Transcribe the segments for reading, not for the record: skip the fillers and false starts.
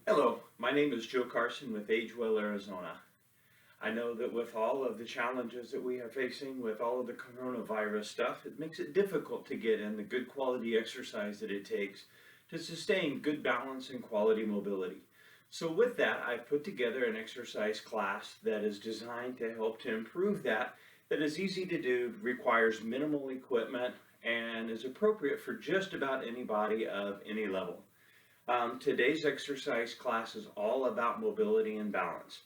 Hello, my name is Joe Carson with Agewell, Arizona. I know that with all of the challenges that we are facing with all of the coronavirus stuff, it makes it difficult to get in the good quality exercise that it takes to sustain good balance and quality mobility. So with that, I've put together an exercise class that is designed to help to improve that is easy to do, requires minimal equipment, and is appropriate for just about anybody of any level. Today's exercise class is all about mobility and balance.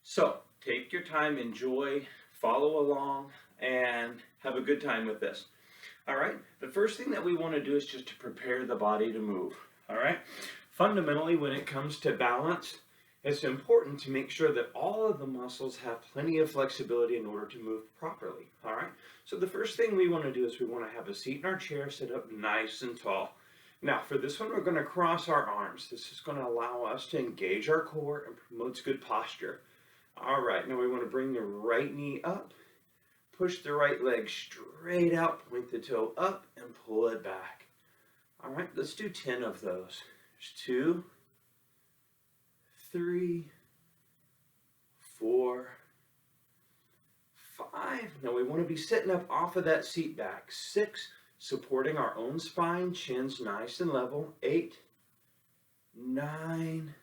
So take your time, enjoy, follow along, and have a good time with this. All right, the first thing that we want to do is just to prepare the body to move. All right, fundamentally, when it comes to balance, it's important to make sure that all of the muscles have plenty of flexibility in order to move properly. All right, so the first thing we want to do is we want to have a seat in our chair, sit up nice and tall. Now for this one, we're going to cross our arms. This is going to allow us to engage our core and promotes good posture. All right, now we want to bring the right knee up, push the right leg straight out, point the toe up, and pull it back. All right, let's do 10 of those. There's 2, 3, 4, 5. Now we want to be sitting up off of that seat back. 6, supporting our own spine, chin's nice and level. 8, 9,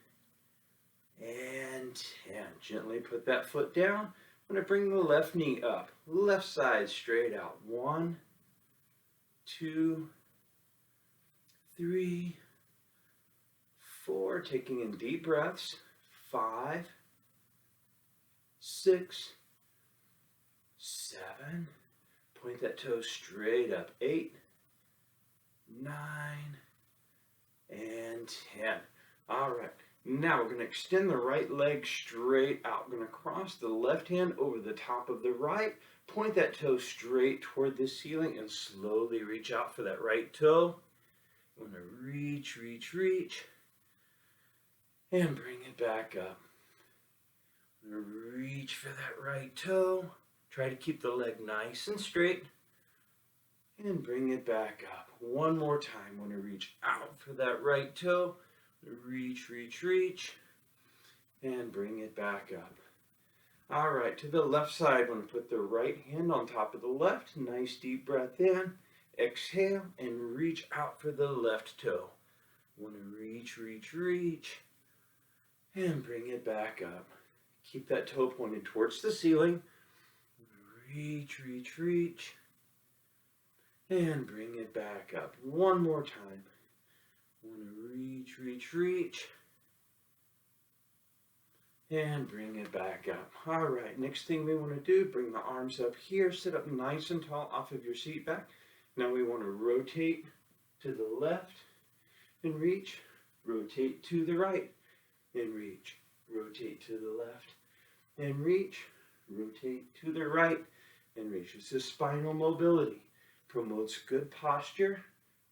and 10. Gently put that foot down. I'm going to bring the left knee up, left side straight out. 1, 2, 3, 4. Taking in deep breaths. 5, 6, 7. Point that toe straight up. 8, 9, and 10. All right. Now we're going to extend the right leg straight out. We're going to cross the left hand over the top of the right. Point that toe straight toward the ceiling and slowly reach out for that right toe. We're going to reach, reach, reach. And bring it back up. We're going to reach for that right toe. Try to keep the leg nice and straight and bring it back up. One more time. Want to reach out for that right toe. Reach, reach, reach, and bring it back up. All right, to the left side, want to put the right hand on top of the left. Nice deep breath in. Exhale and reach out for the left toe. Want to reach, reach, reach, and bring it back up. Keep that toe pointed towards the ceiling. Reach, reach, reach, and bring it back up. One more time. Want to reach, reach, reach, and bring it back up. All right, next thing we want to do, bring the arms up here, sit up nice and tall off of your seat back. Now we want to rotate to the left and reach, rotate to the right and reach, rotate to the left and reach, rotate to the right and reach. This is spinal mobility. Promotes good posture.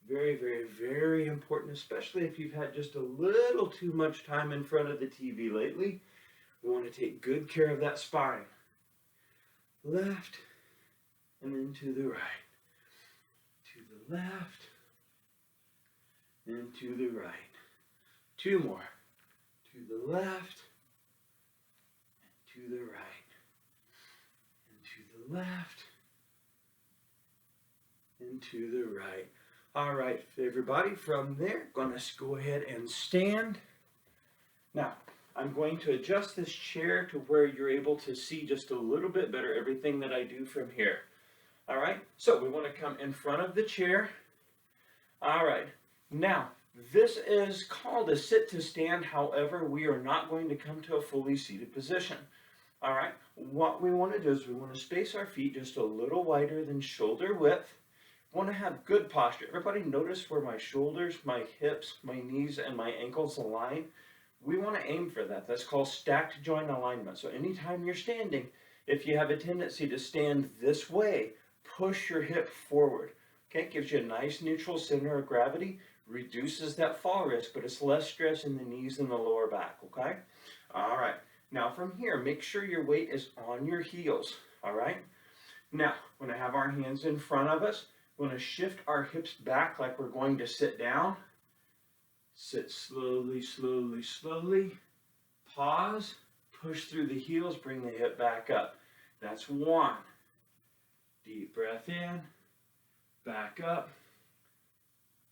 Very, very, very important, especially if you've had just a little too much time in front of the TV lately. We want to take good care of that spine. Left and then to the right. To the left and to the right. 2 more. To the left and to the right. And to the left and to the right. All right, everybody, from there, going to go ahead and stand. Now, I'm going to adjust this chair to where you're able to see just a little bit better everything that I do from here. All right, so we want to come in front of the chair. All right, now, this is called a sit to stand. However, we are not going to come to a fully seated position. All right, what we want to do is we want to space our feet just a little wider than shoulder width. Want to have good posture. Everybody notice where my shoulders, my hips, my knees, and my ankles align? We want to aim for that. That's called stacked joint alignment. So anytime you're standing, if you have a tendency to stand this way, push your hip forward. Okay, it gives you a nice neutral center of gravity, reduces that fall risk, but it's less stress in the knees and the lower back, okay? All right, now from here, make sure your weight is on your heels, all right? Now, we're going to have our hands in front of us. We're going to shift our hips back like we're going to sit down. Sit slowly, slowly, slowly. Pause. Push through the heels. Bring the hip back up. That's 1. Deep breath in. Back up.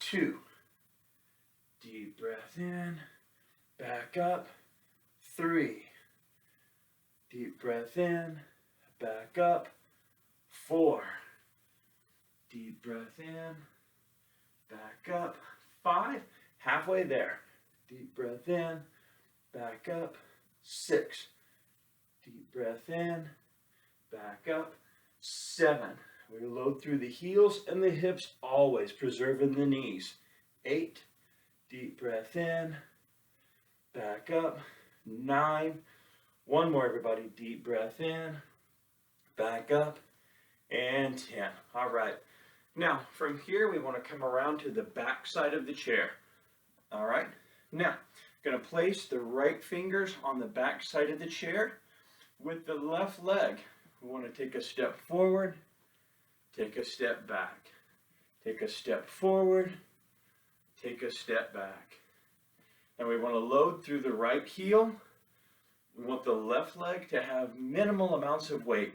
2. Deep breath in. Back up. 3. Deep breath in. Back up. 4. Deep breath in. Back up. 5. Halfway there. Deep breath in. Back up. 6. Deep breath in. Back up. 7. We load through the heels and the hips, always preserving the knees. 8. Deep breath in. Back up. 9. One more, everybody. Deep breath in. Back up. And 10. All right. Now, from here, we want to come around to the back side of the chair. All right. Now, going to place the right fingers on the back side of the chair. With the left leg, we want to take a step forward, take a step back. Take a step forward, take a step back. And we want to load through the right heel. We want the left leg to have minimal amounts of weight.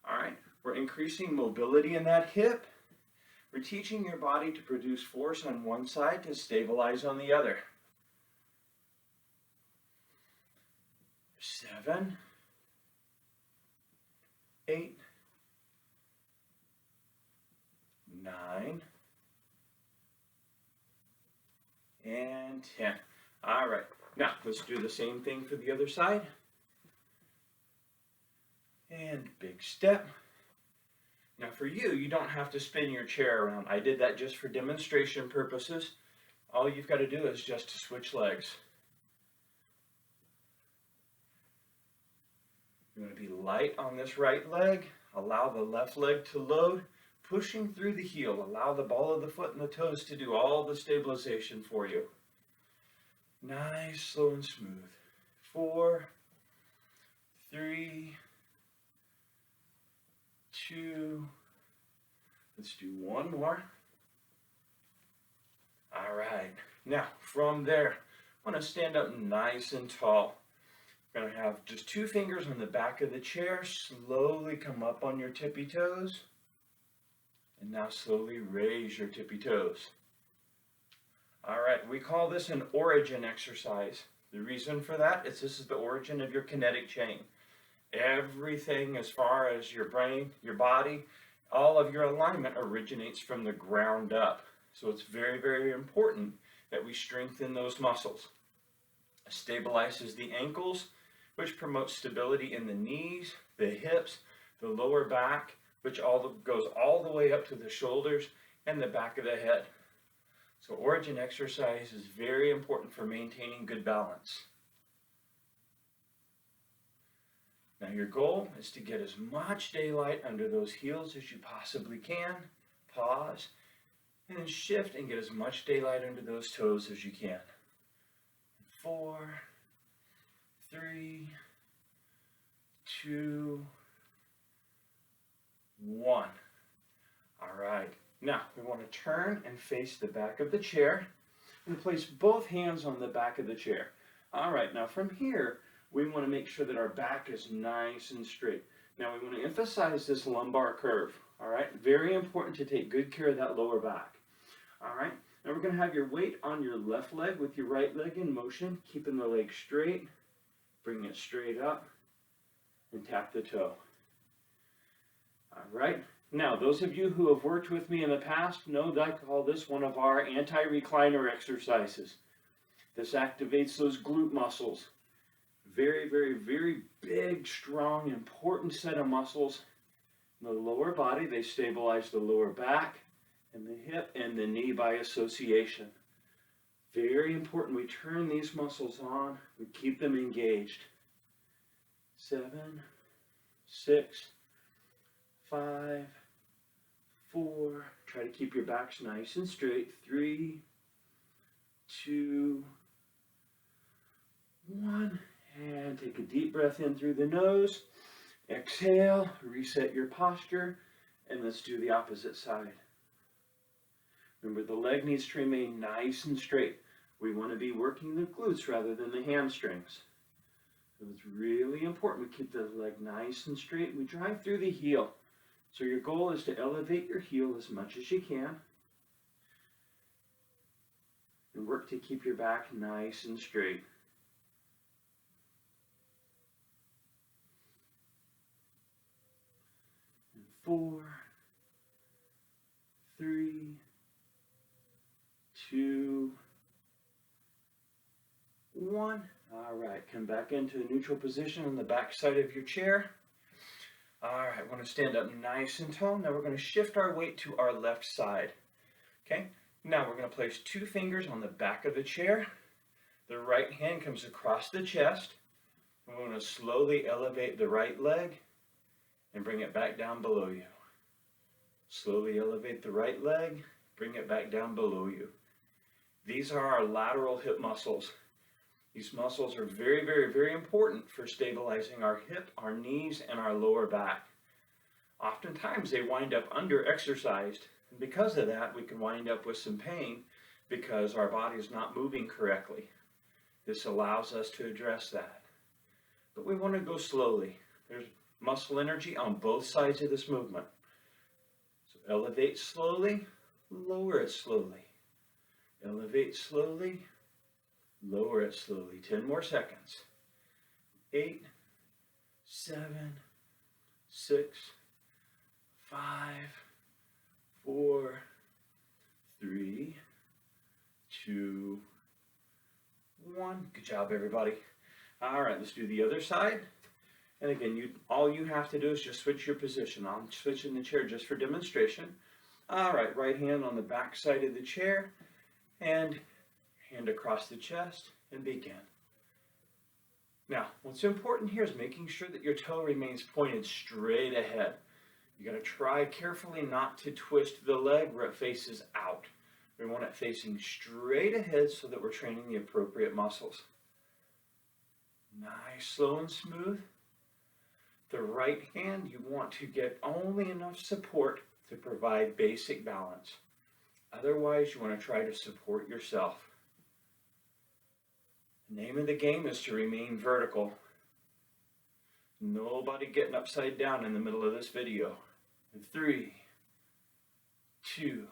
All right. We're increasing mobility in that hip. We're teaching your body to produce force on one side to stabilize on the other. 7, 8, 9, and 10. All right. Now, let's do the same thing for the other side. And big step. Now for you, you don't have to spin your chair around. I did that just for demonstration purposes. All you've got to do is just to switch legs. You want to be light on this right leg. Allow the left leg to load, pushing through the heel. Allow the ball of the foot and the toes to do all the stabilization for you. Nice, slow and smooth. 4, 3, 2, let's do one more. All right, now from there, I want to stand up nice and tall. We're going to have just 2 fingers on the back of the chair, slowly come up on your tippy toes, and now slowly raise your tippy toes. All right, we call this an origin exercise. The reason for that is this is the origin of your kinetic chain. Everything as far as your brain, your body, all of your alignment originates from the ground up. So it's very, very important that we strengthen those muscles. It stabilizes the ankles, which promotes stability in the knees, the hips, the lower back, which goes all the way up to the shoulders and the back of the head. So origin exercise is very important for maintaining good balance. Now your goal is to get as much daylight under those heels as you possibly can. Pause, and then shift and get as much daylight under those toes as you can. 4, 3, 2, 1. All right. Now we want to turn and face the back of the chair and place both hands on the back of the chair. All right. Now from here, we want to make sure that our back is nice and straight. Now we want to emphasize this lumbar curve. All right. Very important to take good care of that lower back. All right. Now we're going to have your weight on your left leg with your right leg in motion, keeping the leg straight. Bring it straight up and tap the toe. All right. Now, those of you who have worked with me in the past know that I call this one of our anti-recliner exercises. This activates those glute muscles. Very, very, very big, strong, important set of muscles in the lower body. They stabilize the lower back and the hip and the knee by association. Very important. We turn these muscles on. We keep them engaged. 7, 6, 5, 4. Try to keep your backs nice and straight. 3, 2, 1. And take a deep breath in through the nose. Exhale. Reset your posture. And let's do the opposite side. Remember, the leg needs to remain nice and straight. We want to be working the glutes rather than the hamstrings. So it's really important we keep the leg nice and straight. We drive through the heel. So your goal is to elevate your heel as much as you can. And work to keep your back nice and straight. And 4, 3, 2, 1. All right, come back into a neutral position on the back side of your chair. All right, want to stand up nice and tall. Now we're going to shift our weight to our left side. Okay, now we're going to place 2 fingers on the back of the chair. The right hand comes across the chest. We're going to slowly elevate the right leg and bring it back down below you. Slowly elevate the right leg, bring it back down below you. These are our lateral hip muscles. These muscles are very, very, very important for stabilizing our hip, our knees, and our lower back. Oftentimes they wind up under-exercised, and because of that we can wind up with some pain because our body is not moving correctly. This allows us to address that. But we want to go slowly. There's muscle energy on both sides of this movement. So elevate slowly, lower it slowly. Elevate slowly, lower it slowly. 10 more seconds. 8, 7, 6, 5, 4, 3, 2, 1. Good job, everybody. All right, let's do the other side. And again, all you have to do is just switch your position. I'm switching the chair just for demonstration. All right, right hand on the back side of the chair and hand across the chest and begin. Now, what's important here is making sure that your toe remains pointed straight ahead. You got to try carefully not to twist the leg where it faces out. We want it facing straight ahead so that we're training the appropriate muscles. Nice, slow and smooth. The right hand, you want to get only enough support to provide basic balance. Otherwise, you want to try to support yourself. The name of the game is to remain vertical. Nobody getting upside down in the middle of this video. 3, 2,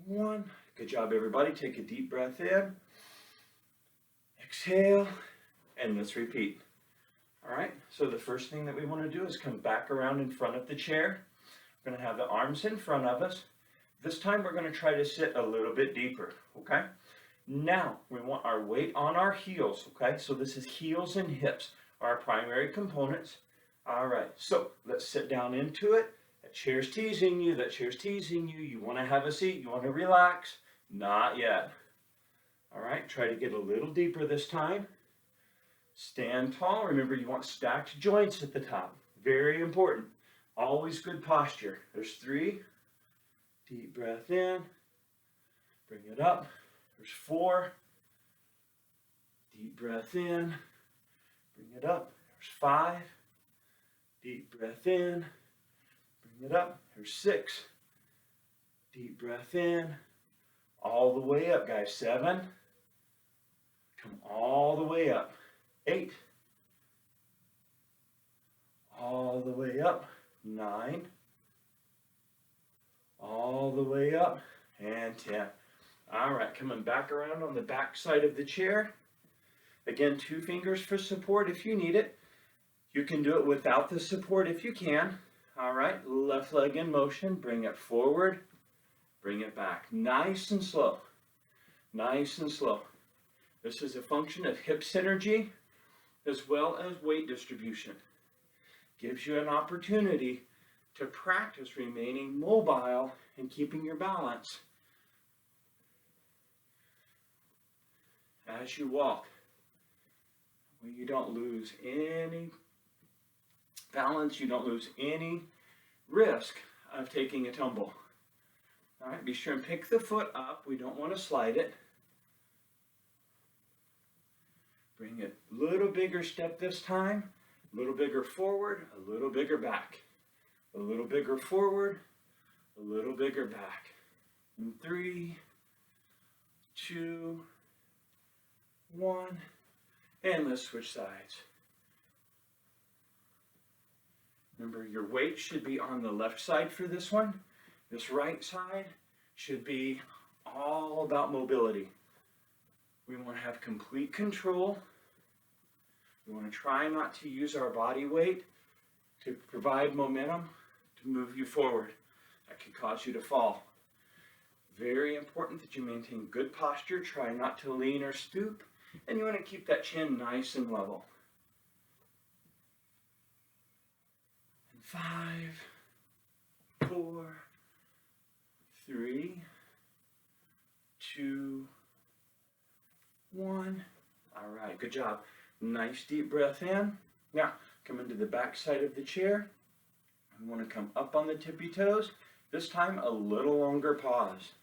1. Good job, everybody. Take a deep breath in. Exhale, and let's repeat. All right, so the first thing that we want to do is come back around in front of the chair. We're going to have the arms in front of us. This time we're going to try to sit a little bit deeper, okay? Now, we want our weight on our heels, okay? So this is heels and hips, our primary components. All right, so let's sit down into it. That chair's teasing you, that chair's teasing you. You want to have a seat, you want to relax? Not yet. All right, try to get a little deeper this time. Stand tall. Remember, you want stacked joints at the top. Very important. Always good posture. There's 3. Deep breath in. Bring it up. There's 4. Deep breath in. Bring it up. There's 5. Deep breath in. Bring it up. There's 6. Deep breath in. All the way up, guys. 7. Come all the way up. 8. All the way up. 9. All the way up. And 10. All right, coming back around on the back side of the chair. Again, 2 fingers for support if you need it. You can do it without the support if you can. All right, left leg in motion. Bring it forward. Bring it back. Nice and slow. Nice and slow. This is a function of hip synergy as well as weight distribution. Gives you an opportunity to practice remaining mobile and keeping your balance as you walk. When you don't lose any balance, you don't lose any risk of taking a tumble. All right, be sure and pick the foot up. We don't want to slide it. Bring it a little bigger step this time. A little bigger forward, a little bigger back. A little bigger forward, a little bigger back. And 3, 2, 1, and let's switch sides. Remember, your weight should be on the left side for this one. This right side should be all about mobility. We want to have complete control. We want to try not to use our body weight to provide momentum to move you forward. That could cause you to fall. Very important that you maintain good posture. Try not to lean or stoop. And you want to keep that chin nice and level. 5, 4, 3, 2, 1. All right, good job. Nice deep breath in. Now, come into the back side of the chair. We want to come up on the tippy toes. This time, a little longer pause.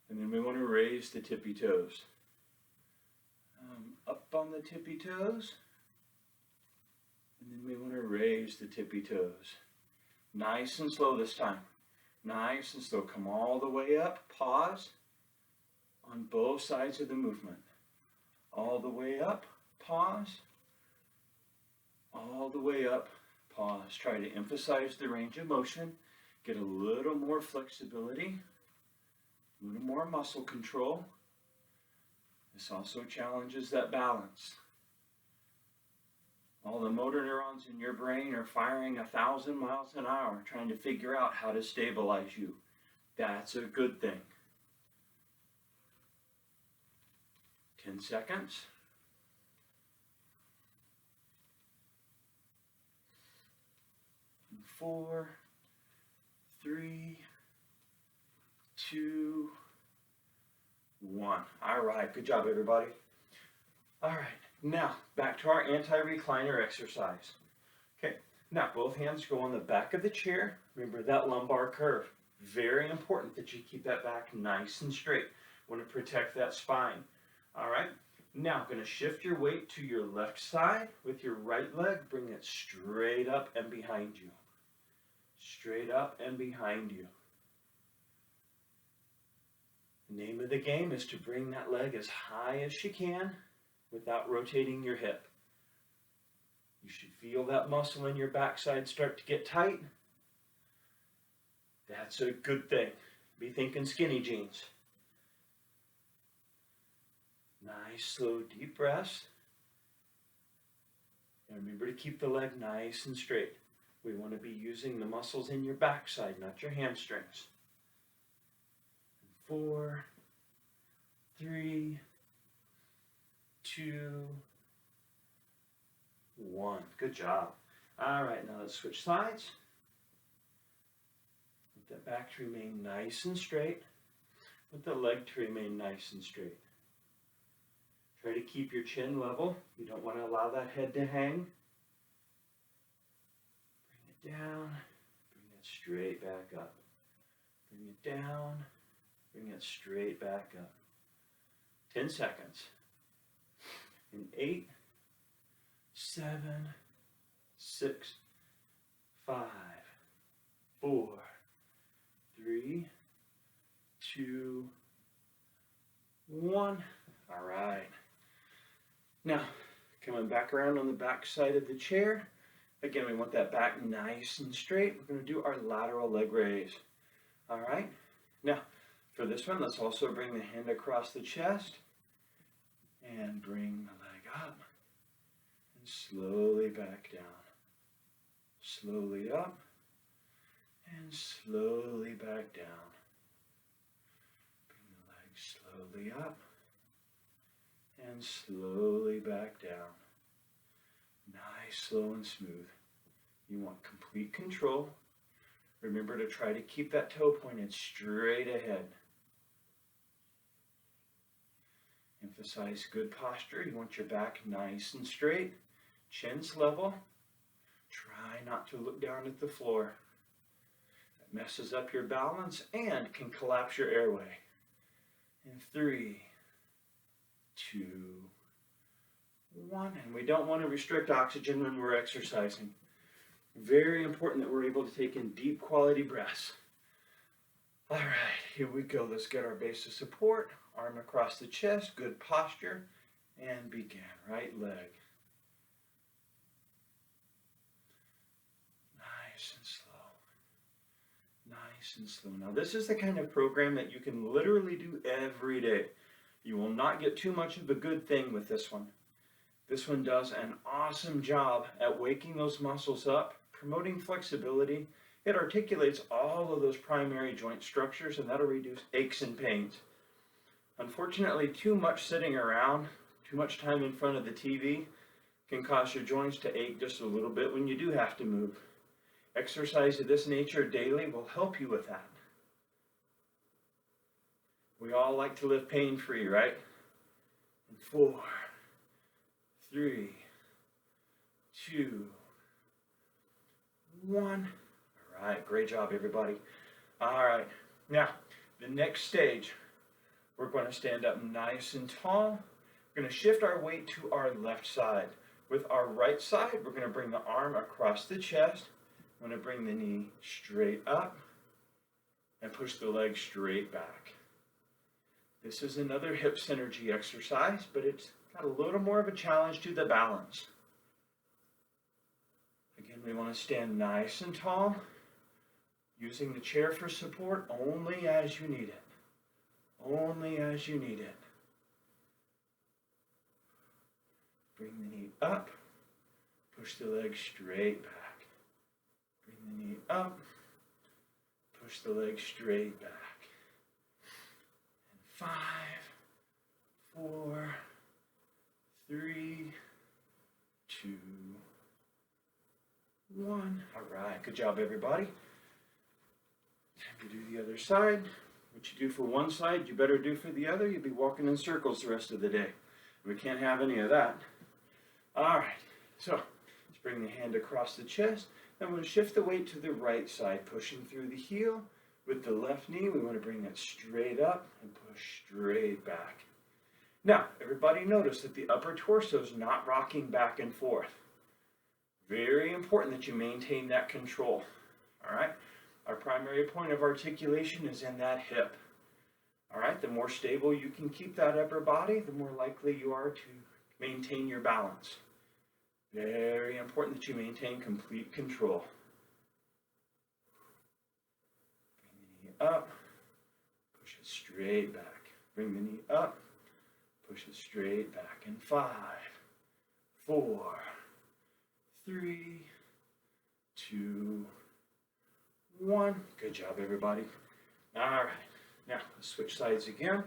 And then we want to raise the tippy toes. Up on the tippy toes. And then we want to raise the tippy toes. Nice and slow this time. Nice and slow. Come all the way up. Pause on both sides of the movement. All the way up. Pause. All the way up. Pause. Try to emphasize the range of motion. Get a little more flexibility. A little more muscle control. This also challenges that balance. All the motor neurons in your brain are firing 1,000 miles an hour trying to figure out how to stabilize you. That's a good thing. 10 seconds. 4, 3, 2, 1. All right, good job, everybody. All right. Now, back to our anti-recliner exercise. Okay, now both hands go on the back of the chair. Remember that lumbar curve. Very important that you keep that back nice and straight. Want to protect that spine. All right, now going to shift your weight to your left side with your right leg. Bring it straight up and behind you. Straight up and behind you. The name of the game is to bring that leg as high as you can without rotating your hip. You should feel that muscle in your backside start to get tight. That's a good thing. Be thinking skinny jeans. Nice, slow, deep breaths. And remember to keep the leg nice and straight. We want to be using the muscles in your backside, not your hamstrings. 4, 3, 2, 1. Good job. All right, now let's switch sides. Want that back to remain nice and straight. Want the leg to remain nice and straight. Try to keep your chin level. You don't want to allow that head to hang. Bring it down. Bring it straight back up. Bring it down. Bring it straight back up. 10 seconds. In 8, 7, 6, 5, 4, 3, 2, 1. All right. Now, coming back around on the back side of the chair. Again, we want that back nice and straight. We're going to do our lateral leg raise. All right. Now, for this one, let's also bring the hand across the chest and bring the leg up and slowly back down. Slowly up and slowly back down. Bring the leg slowly up and slowly back down. Nice, slow, and smooth. You want complete control. Remember to try to keep that toe pointed straight ahead. Emphasize good posture. You want your back nice and straight. Chin's level. Try not to look down at the floor. That messes up your balance and can collapse your airway. In 3, 2, 1. And we don't want to restrict oxygen when we're exercising. Very important that we're able to take in deep quality breaths. All right, here we go. Let's get our base of support. Arm across the chest, good posture, and begin. Right leg. Nice and slow. Nice and slow. Now this is the kind of program that you can literally do every day. You will not get too much of a good thing with this one. This one does an awesome job at waking those muscles up, promoting flexibility. It articulates all of those primary joint structures, and that'll reduce aches and pains. Unfortunately, too much sitting around, too much time in front of the TV can cause your joints to ache just a little bit when you do have to move. Exercise of this nature daily will help you with that. We all like to live pain-free, right? In 4, 3, 2, 1. All right, great job, everybody. All right, now the next stage, we're going to stand up nice and tall. We're going to shift our weight to our left side. With our right side, we're going to bring the arm across the chest. I'm going to bring the knee straight up and push the leg straight back. This is another hip synergy exercise, but it's got a little more of a challenge to the balance. Again, we want to stand nice and tall, using the chair for support only as you need it. Only as you need it. Bring the knee up, push the leg straight back. Bring the knee up, push the leg straight back. 5, 4, 3, 2, 1. All right, good job, everybody. Time to do the other side. What you do for one side, you better do for the other. You'll be walking in circles the rest of the day. We can't have any of that. All right, so let's bring the hand across the chest. Then we'll shift the weight to the right side, pushing through the heel. With the left knee, we want to bring that straight up and push straight back. Now, everybody notice that the upper torso is not rocking back and forth. Very important that you maintain that control. All right? Our primary point of articulation is in that hip. All right? The more stable you can keep that upper body, the more likely you are to maintain your balance. Very important that you maintain complete control. Up, push it straight back. Bring the knee up, push it straight back. In 5, 4, 3, 2, 1. Good job, everybody. All right, now let's switch sides again.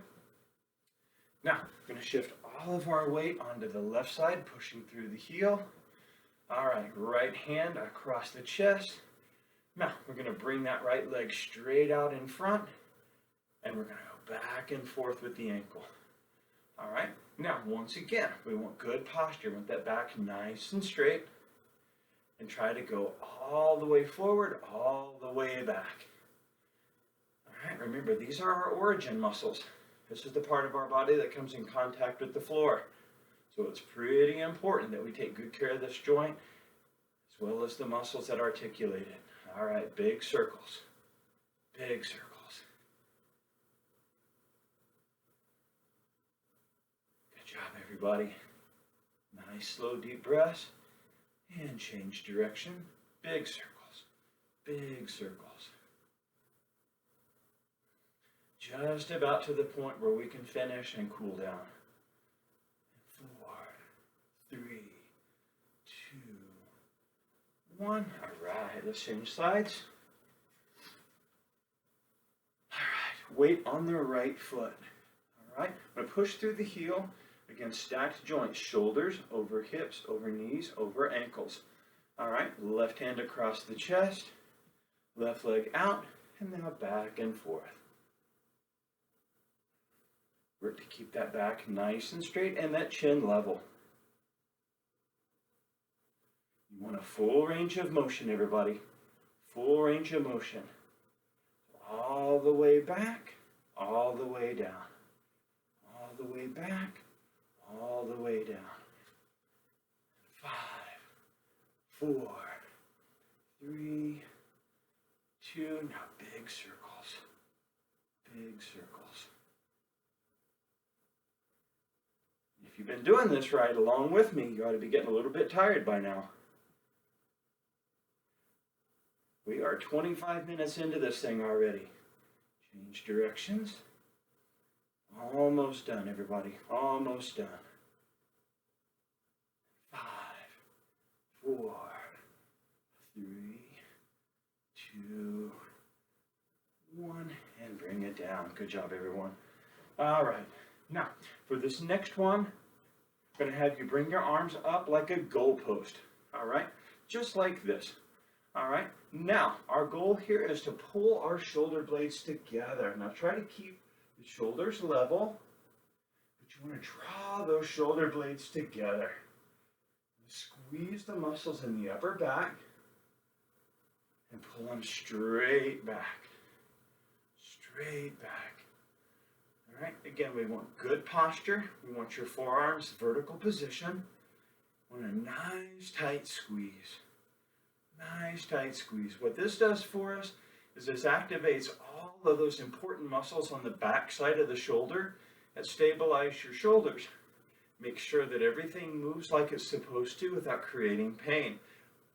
Now, we're going to shift all of our weight onto the left side, pushing through the heel. All right, right hand across the chest. Now, we're going to bring that right leg straight out in front, and we're going to go back and forth with the ankle. All right? Now, once again, we want good posture. We want that back nice and straight, and try to go all the way forward, all the way back. All right, remember, these are our origin muscles. This is the part of our body that comes in contact with the floor. So it's pretty important that we take good care of this joint, as well as the muscles that articulate it. All right, big circles, big circles. Good job, everybody. Nice, slow, deep breaths, and change direction. Big circles, big circles. Just about to the point where we can finish and cool down. 4, 3, 2, 1. All right, let's change sides. All right, weight on the right foot. All right, I'm going to push through the heel against stacked joints, shoulders over hips, over knees, over ankles. All right, left hand across the chest, left leg out, and now back and forth. Work to keep that back nice and straight and that chin level. You want a full range of motion, everybody. Full range of motion. All the way back, all the way down. All the way back, all the way down. 5, 4, 3, 2. Now big circles. Big circles. If you've been doing this right along with me, you ought to be getting a little bit tired by now. We are 25 minutes into this thing already. Change directions. Almost done, everybody. Almost done. 5, 4, 3, 2, 1, and bring it down. Good job, everyone. All right. Now, for this next one, I'm going to have you bring your arms up like a goalpost. All right? Just like this. All right? Now, our goal here is to pull our shoulder blades together. Now, try to keep the shoulders level, but you want to draw those shoulder blades together. Squeeze the muscles in the upper back and pull them straight back. Straight back. All right, again, we want good posture. We want your forearms vertical position. We want a nice tight squeeze. Nice tight squeeze. What this does for us is this activates all of those important muscles on the back side of the shoulder that stabilize your shoulders. Make sure that everything moves like it's supposed to without creating pain.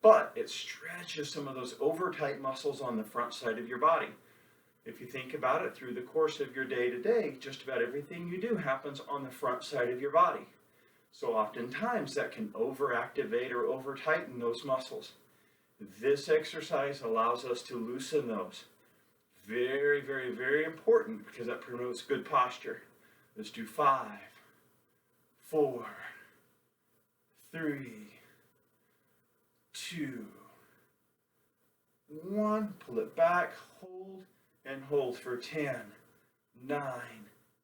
But it stretches some of those over tight muscles on the front side of your body. If you think about it, through the course of your day-to-day, just about everything you do happens on the front side of your body. So oftentimes that can overactivate or over-tighten those muscles. This exercise allows us to loosen those. Very, very, very important because that promotes good posture. Let's do 5, 4, 3, 2, 1. Pull it back, hold, and hold for 10, 9,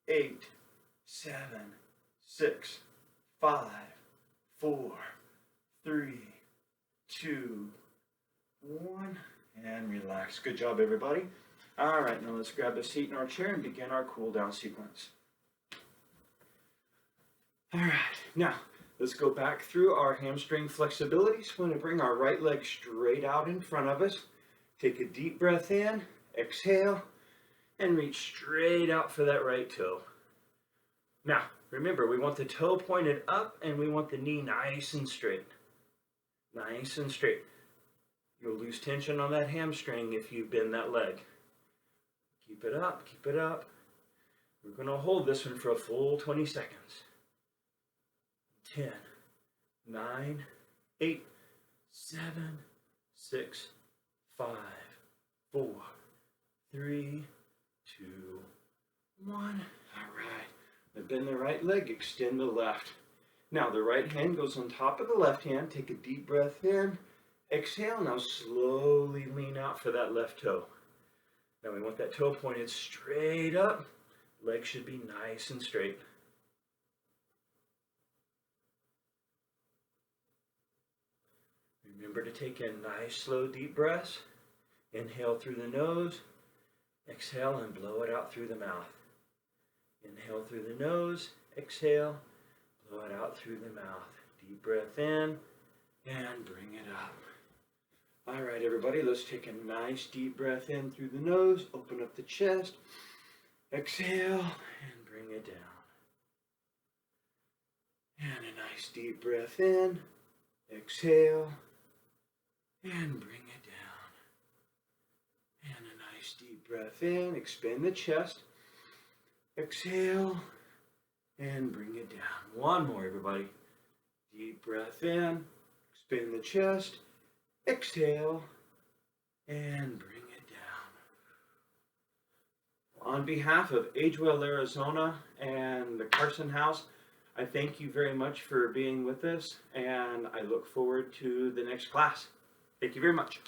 8, 7, 6, 5, 4, 3, 2, 1, and relax. Good job, everybody. All right, now let's grab a seat in our chair and begin our cool down sequence. All right, now let's go back through our hamstring flexibilities. We're going to bring our right leg straight out in front of us. Take a deep breath in, exhale, and reach straight out for that right toe. Now, remember, we want the toe pointed up and we want the knee nice and straight. Nice and straight. You'll lose tension on that hamstring if you bend that leg. Keep it up, keep it up. We're going to hold this one for a full 20 seconds. 10, 9, 8, 7, 6, 5, 4, 3, 2, 1. All right. Now bend the right leg, extend the left. Now the right hand goes on top of the left hand. Take a deep breath in. Exhale. Now slowly lean out for that left toe. Now we want that toe pointed straight up. Leg should be nice and straight. Remember to take in nice, slow, deep breaths. Inhale through the nose. Exhale and blow it out through the mouth. Inhale through the nose. Exhale. Blow it out through the mouth. Deep breath in and bring it up. All right, everybody, let's take a nice deep breath in through the nose. Open up the chest. Exhale and bring it down. And a nice deep breath in. Exhale. And bring it down. And a nice deep breath in. Expand the chest. Exhale. And bring it down. One more, everybody. Deep breath in. Expand the chest. Exhale. And bring it down. On behalf of Agewell, Arizona and the Carson House, I thank you very much for being with us, and I look forward to the next class. Thank you very much.